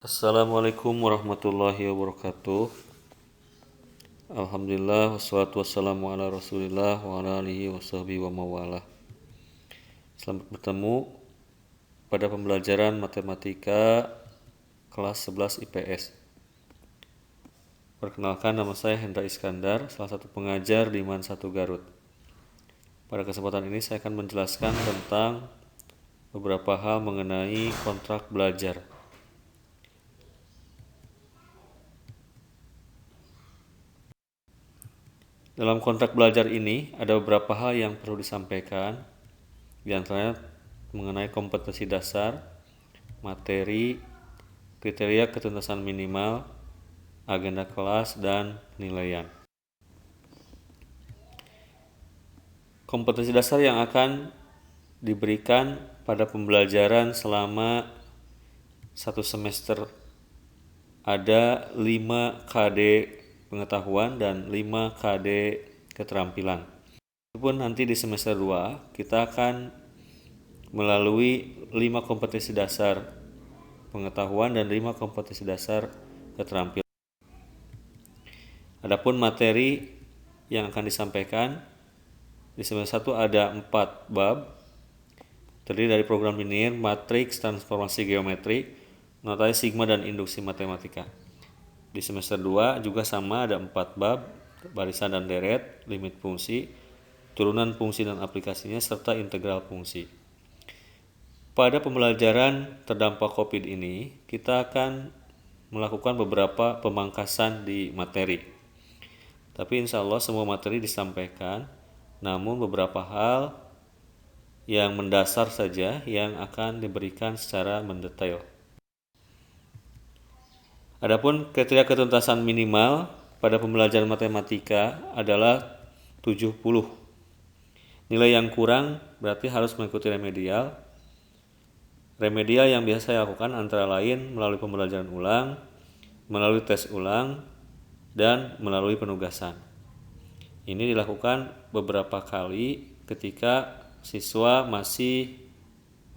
Assalamualaikum warahmatullahi wabarakatuh. Alhamdulillah wassalatu wassalamu ala rasulillah wa ala alihi wasahbihi wa mawalah. Selamat bertemu pada pembelajaran matematika kelas 11 IPS. Perkenalkan, nama saya Hendra Iskandar, salah satu pengajar di MAN 1 Garut. Pada kesempatan ini saya akan menjelaskan tentang beberapa hal mengenai kontrak belajar. Dalam kontrak belajar ini ada beberapa hal yang perlu disampaikan, di antaranya mengenai kompetensi dasar, materi, kriteria ketuntasan minimal, agenda kelas, dan penilaian. Kompetensi dasar yang akan diberikan pada pembelajaran selama satu semester ada 5 KD pengetahuan dan 5 KD keterampilan. Walaupun nanti di semester 2 kita akan melalui 5 kompetensi dasar pengetahuan dan 5 kompetensi dasar keterampilan. Adapun materi yang akan disampaikan di semester 1 ada 4 bab, terdiri dari program linear, matriks, transformasi geometri, notasi sigma, dan induksi matematika. Di semester 2 juga sama, ada 4 bab, barisan dan deret, limit fungsi, turunan fungsi dan aplikasinya, serta integral fungsi. Pada pembelajaran terdampak COVID ini, kita akan melakukan beberapa pemangkasan di materi. Tapi insya Allah semua materi disampaikan, namun beberapa hal yang mendasar saja yang akan diberikan secara mendetail. Adapun kriteria ketuntasan minimal pada pembelajaran matematika adalah 70. Nilai yang kurang berarti harus mengikuti remedial. Remedial yang biasa saya lakukan antara lain melalui pembelajaran ulang, melalui tes ulang, dan melalui penugasan. Ini dilakukan beberapa kali ketika siswa masih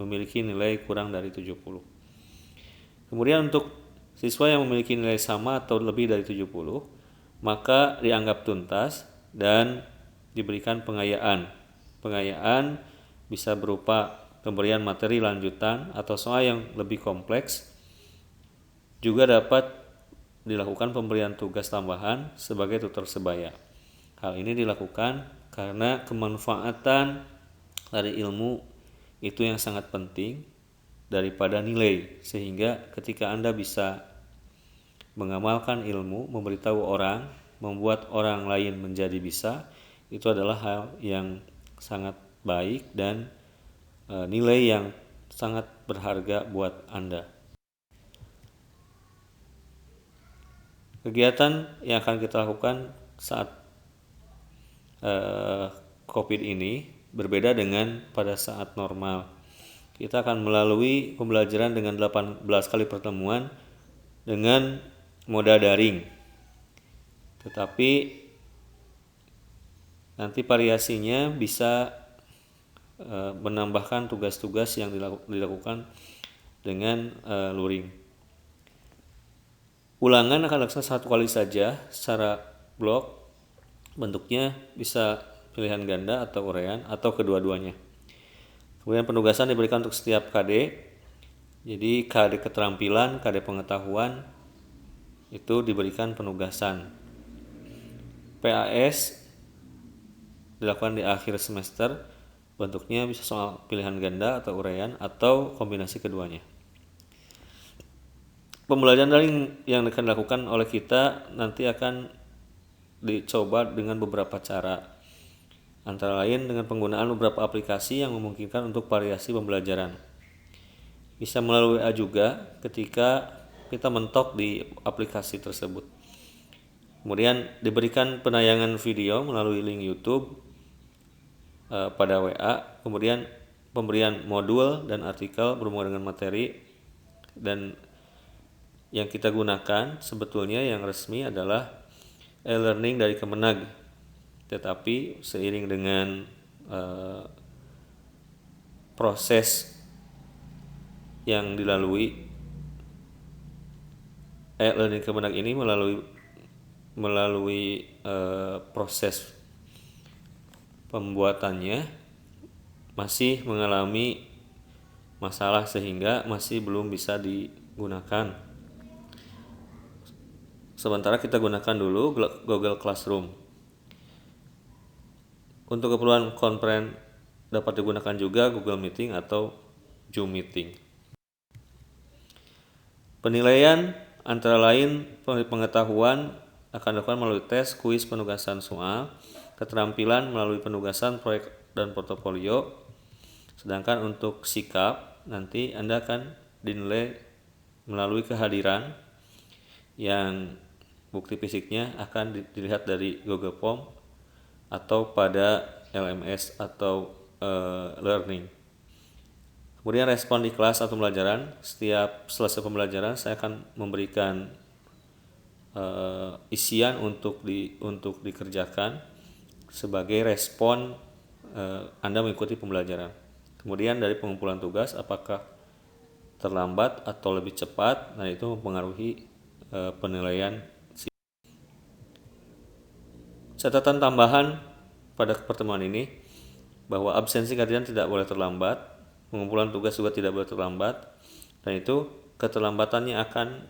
memiliki nilai kurang dari 70. Kemudian untuk siswa yang memiliki nilai sama atau lebih dari 70, maka dianggap tuntas dan diberikan pengayaan. Pengayaan bisa berupa pemberian materi lanjutan atau soal yang lebih kompleks. Juga dapat dilakukan pemberian tugas tambahan sebagai tutor sebaya. Hal ini dilakukan karena kemanfaatan dari ilmu itu yang sangat penting daripada nilai, sehingga ketika Anda bisa mengamalkan ilmu, memberitahu orang, membuat orang lain menjadi bisa, itu adalah hal yang sangat baik dan nilai yang sangat berharga buat Anda. Kegiatan yang akan kita lakukan saat COVID ini berbeda dengan pada saat normal. Kita akan melalui pembelajaran dengan 18 kali pertemuan dengan moda daring. Tetapi nanti variasinya bisa menambahkan tugas-tugas yang dilakukan dengan luring. Ulangan akan dilaksanakan 1 kali saja secara blok. Bentuknya bisa pilihan ganda atau urean atau kedua-duanya. Kemudian penugasan diberikan untuk setiap KD. Jadi KD keterampilan, KD pengetahuan itu diberikan penugasan. PAS dilakukan di akhir semester. Bentuknya bisa soal pilihan ganda atau urean atau kombinasi keduanya. Pembelajaran daring yang akan dilakukan oleh kita nanti akan dicoba dengan beberapa cara. Antara lain dengan penggunaan beberapa aplikasi yang memungkinkan untuk variasi pembelajaran. Bisa melalui WA juga ketika kita mentok di aplikasi tersebut. Kemudian diberikan penayangan video melalui link YouTube pada WA. Kemudian pemberian modul dan artikel berhubungan dengan materi. Dan yang kita gunakan sebetulnya yang resmi adalah e-learning dari Kemenag. Tetapi seiring dengan proses yang dilalui e-learning Kemenag ini melalui proses pembuatannya masih mengalami masalah sehingga masih belum bisa digunakan. Sementara kita gunakan dulu Google Classroom. Untuk keperluan konferen dapat digunakan juga Google Meeting atau Zoom Meeting. Penilaian antara lain pengetahuan akan dilakukan melalui tes, kuis, penugasan soal, keterampilan melalui penugasan proyek dan portofolio. Sedangkan untuk sikap nanti Anda akan dinilai melalui kehadiran yang bukti fisiknya akan dilihat dari Google Form atau pada LMS atau learning. Kemudian respon di kelas atau pembelajaran. Setiap selesai pembelajaran saya akan memberikan isian untuk dikerjakan sebagai respon Anda mengikuti pembelajaran. Kemudian dari pengumpulan tugas apakah terlambat atau lebih cepat, nah itu mempengaruhi penilaian. Catatan tambahan pada pertemuan ini bahwa absensi kajian tidak boleh terlambat, pengumpulan tugas juga tidak boleh terlambat, dan itu keterlambatannya akan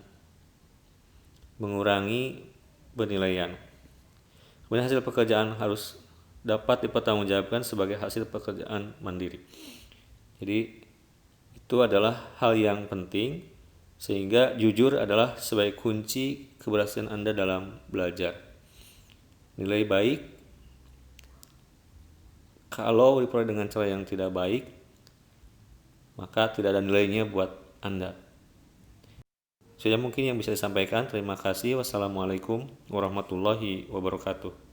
mengurangi penilaian. Kemudian hasil pekerjaan harus dapat dipertanggungjawabkan sebagai hasil pekerjaan mandiri. Jadi itu adalah hal yang penting, sehingga jujur adalah sebagai kunci keberhasilan Anda dalam belajar. Nilai baik kalau diperoleh dengan cara yang tidak baik, maka tidak ada nilainya buat Anda. Saja mungkin yang bisa disampaikan. Terima kasih. Wassalamualaikum warahmatullahi wabarakatuh.